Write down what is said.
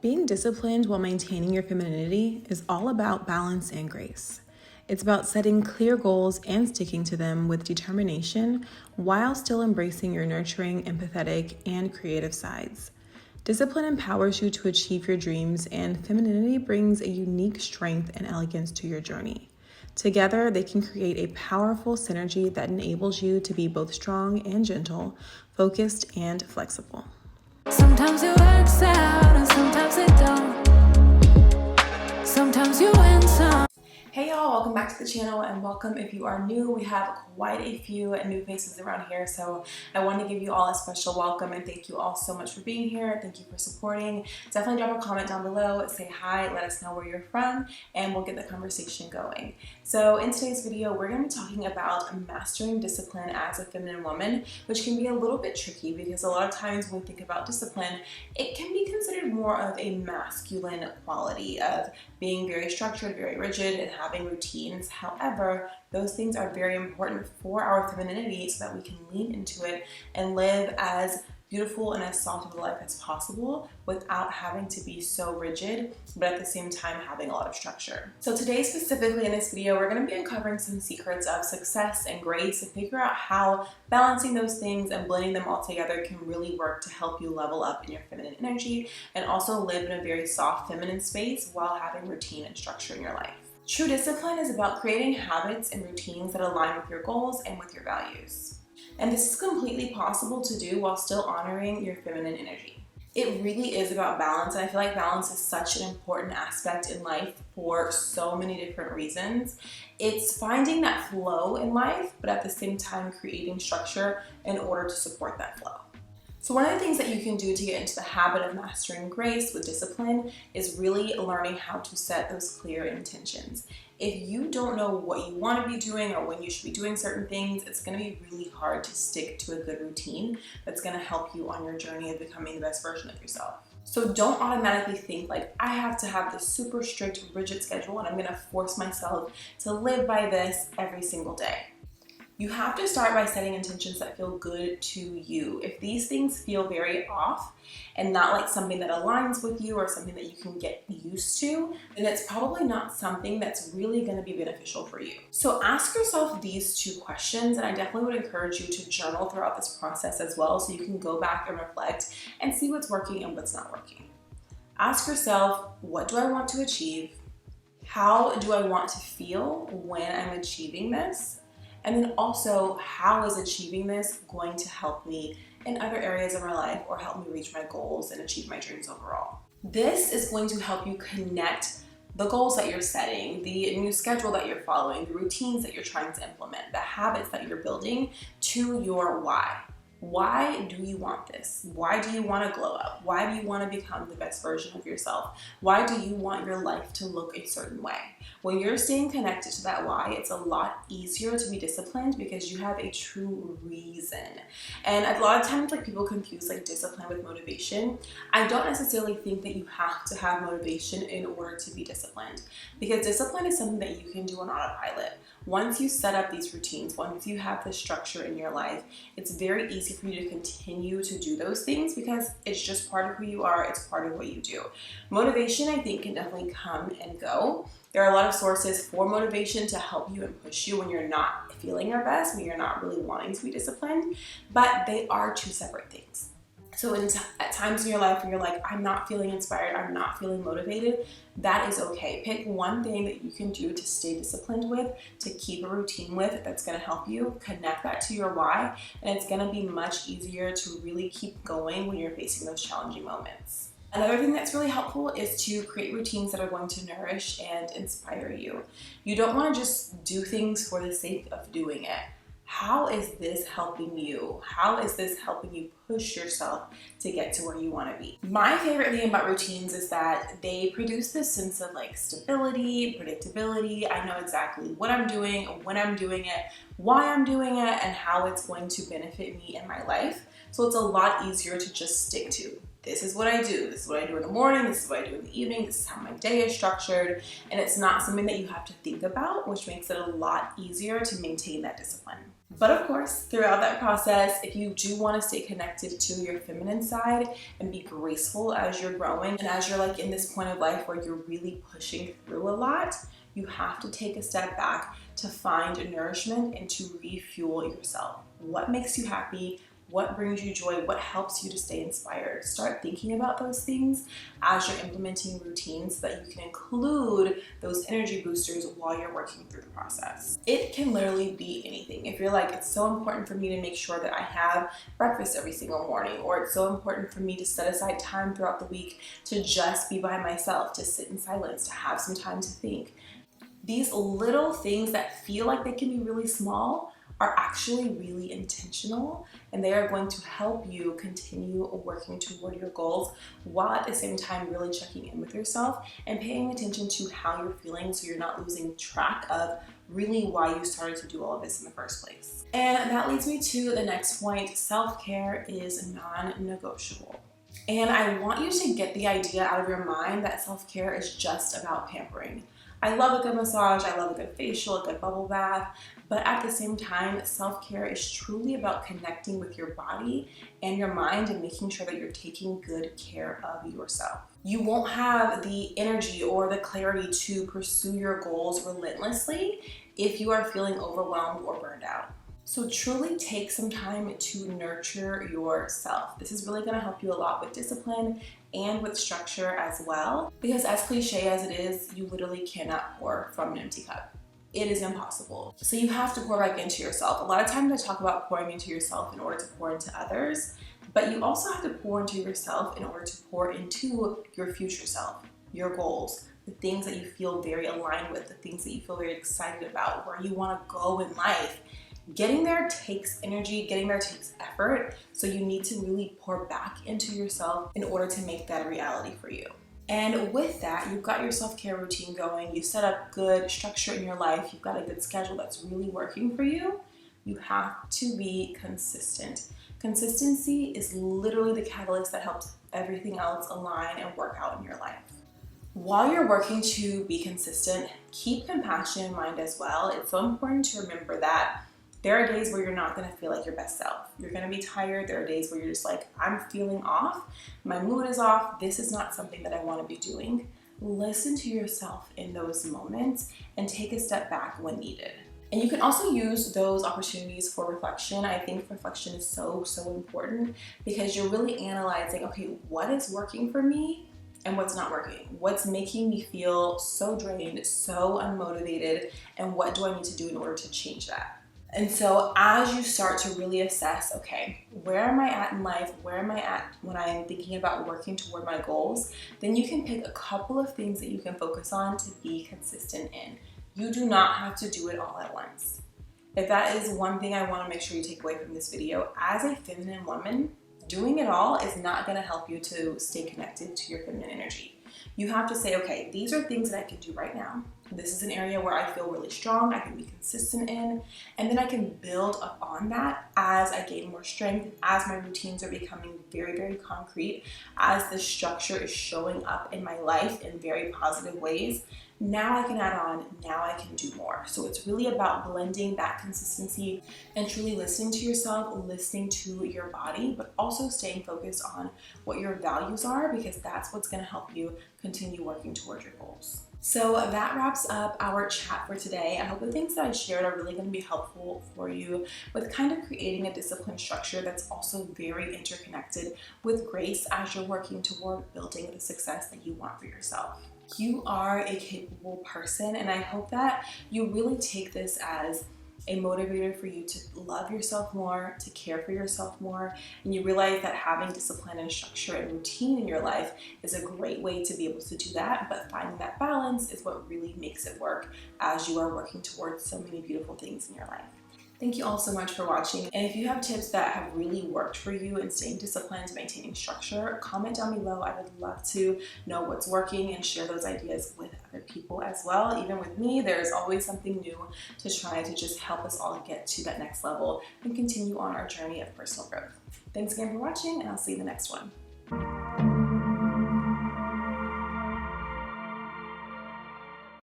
Being disciplined while maintaining your femininity is all about balance and grace. It's about setting clear goals and sticking to them with determination while still embracing your nurturing, empathetic, and creative sides. Discipline empowers you to achieve your dreams, and femininity brings a unique strength and elegance to your journey. Together, they can create a powerful synergy that enables you to be both strong and gentle, focused and flexible. Sometimes it works out and sometimes it don't. Sometimes you win some. Hey y'all, welcome back to the channel and welcome if you are new. We have quite a few new faces around here, so I want to give you all a special welcome and thank you all so much for being here. Thank you for supporting. Definitely drop a comment down below, say hi, let us know where you're from, and we'll get the conversation going. So in today's video, we're going to be talking about mastering discipline as a feminine woman, which can be a little bit tricky because a lot of times when we think about discipline, it can be considered more of a masculine quality of being very structured, very rigid, and having routines. However, those things are very important for our femininity so that we can lean into it and live as beautiful and as soft of a life as possible without having to be so rigid, but at the same time having a lot of structure. So today, specifically in this video, we're going to be uncovering some secrets of success and grace and figure out how balancing those things and blending them all together can really work to help you level up in your feminine energy and also live in a very soft feminine space while having routine and structure in your life. True discipline is about creating habits and routines that align with your goals and with your values. And this is completely possible to do while still honoring your feminine energy. It really is about balance, and I feel like balance is such an important aspect in life for so many different reasons. It's finding that flow in life, but at the same time creating structure in order to support that flow. So one of the things that you can do to get into the habit of mastering grace with discipline is really learning how to set those clear intentions. If you don't know what you want to be doing or when you should be doing certain things, it's going to be really hard to stick to a good routine that's going to help you on your journey of becoming the best version of yourself. So don't automatically think like, I have to have this super strict, rigid schedule and I'm going to force myself to live by this every single day. You have to start by setting intentions that feel good to you. If these things feel very off and not like something that aligns with you or something that you can get used to, then it's probably not something that's really going to be beneficial for you. So ask yourself these two questions, and I definitely would encourage you to journal throughout this process as well so you can go back and reflect and see what's working and what's not working. Ask yourself, what do I want to achieve? How do I want to feel when I'm achieving this? And then also, how is achieving this going to help me in other areas of my life or help me reach my goals and achieve my dreams overall? This is going to help you connect the goals that you're setting, the new schedule that you're following, the routines that you're trying to implement, the habits that you're building to your why. Why do you want this? Why do you want to glow up? Why do you want to become the best version of yourself? Why do you want your life to look a certain way? When you're staying connected to that why, it's a lot easier to be disciplined because you have a true reason. And a lot of times, like, people confuse like discipline with motivation. I don't necessarily think that you have to have motivation in order to be disciplined, because discipline is something that you can do on autopilot. Once you set up these routines, once you have this structure in your life, it's very easy for you to continue to do those things because it's just part of who you are, it's part of what you do. Motivation, I think, can definitely come and go. There are a lot of sources for motivation to help you and push you when you're not feeling your best, when you're not really wanting to be disciplined, but they are two separate things. So at times in your life when you're like, I'm not feeling inspired, I'm not feeling motivated, that is okay. Pick one thing that you can do to stay disciplined with, to keep a routine with, that's going to help you connect that to your why, and it's going to be much easier to really keep going when you're facing those challenging moments. Another thing that's really helpful is to create routines that are going to nourish and inspire you. You don't want to just do things for the sake of doing it. How is this helping you? How is this helping you push yourself to get to where you want to be? My favorite thing about routines is that they produce this sense of like stability, predictability. I know exactly what I'm doing, when I'm doing it, why I'm doing it, and how it's going to benefit me in my life. So it's a lot easier to just stick to. This is what I do. This is what I do in the morning. This is what I do in the evening. This is how my day is structured. And it's not something that you have to think about, which makes it a lot easier to maintain that discipline. But of course, throughout that process, if you do want to stay connected to your feminine side and be graceful as you're growing and as you're like in this point of life where you're really pushing through a lot, you have to take a step back to find nourishment and to refuel yourself. What makes you happy? What brings you joy? What helps you to stay inspired? Start thinking about those things as you're implementing routines so that you can include those energy boosters while you're working through the process. It can literally be anything. If you're like, it's so important for me to make sure that I have breakfast every single morning, or it's so important for me to set aside time throughout the week to just be by myself, to sit in silence, to have some time to think. These little things that feel like they can be really small are actually really intentional, and they are going to help you continue working toward your goals while at the same time really checking in with yourself and paying attention to how you're feeling so you're not losing track of really why you started to do all of this in the first place. And that leads me to the next point. Self-care is non-negotiable. And I want you to get the idea out of your mind that self-care is just about pampering. I love a good massage, I love a good facial, a good bubble bath, but at the same time, self-care is truly about connecting with your body and your mind and making sure that you're taking good care of yourself. You won't have the energy or the clarity to pursue your goals relentlessly if you are feeling overwhelmed or burned out. So truly take some time to nurture yourself. This is really going to help you a lot with discipline and with structure as well, because as cliche as it is, you literally cannot pour from an empty cup. It is impossible. So you have to pour back into yourself. A lot of times I talk about pouring into yourself in order to pour into others, but you also have to pour into yourself in order to pour into your future self, your goals, the things that you feel very aligned with, the things that you feel very excited about, where you want to go in life. Getting there takes energy, getting there takes effort, so you need to really pour back into yourself in order to make that a reality for you. And with that, you've got your self-care routine going, you set up good structure in your life, you've got a good schedule that's really working for you. You have to be consistent. Consistency is literally the catalyst that helps everything else align and work out in your life. While you're working to be consistent, keep compassion in mind as well. It's so important to remember that there are days where you're not going to feel like your best self. You're going to be tired. There are days where you're just like, I'm feeling off. My mood is off. This is not something that I want to be doing. Listen to yourself in those moments and take a step back when needed. And you can also use those opportunities for reflection. I think reflection is so important because you're really analyzing, okay, what is working for me and what's not working? What's making me feel so drained, so unmotivated, and what do I need to do in order to change that? And so as you start to really assess, okay, where am I at in life? Where am I at when I'm thinking about working toward my goals? Then you can pick a couple of things that you can focus on to be consistent in. You do not have to do it all at once. If that is one thing I want to make sure you take away from this video, as a feminine woman, doing it all is not going to help you to stay connected to your feminine energy. You have to say, okay, these are things that I can do right now. This is an area where I feel really strong, I can be consistent in, and then I can build upon that as I gain more strength, as my routines are becoming very concrete, as the structure is showing up in my life in very positive ways. Now I can add on, now I can do more. So it's really about blending that consistency and truly listening to yourself, listening to your body, but also staying focused on what your values are, because that's what's going to help you continue working towards your goals. So that wraps up our chat for today. I hope the things that I shared are really going to be helpful for you with kind of creating a disciplined structure that's also very interconnected with grace as you're working toward building the success that you want for yourself. You are a capable person, and I hope that you really take this as a motivator for you to love yourself more, to care for yourself more, and you realize that having discipline and structure and routine in your life is a great way to be able to do that, but finding that balance is what really makes it work as you are working towards so many beautiful things in your life. Thank you all so much for watching, and if you have tips that have really worked for you in staying disciplined, maintaining structure, comment down below. I would love to know what's working and share those ideas with other people as well. Even with me, there's always something new to try to just help us all get to that next level and continue on our journey of personal growth. Thanks again for watching, and I'll see you in the next one.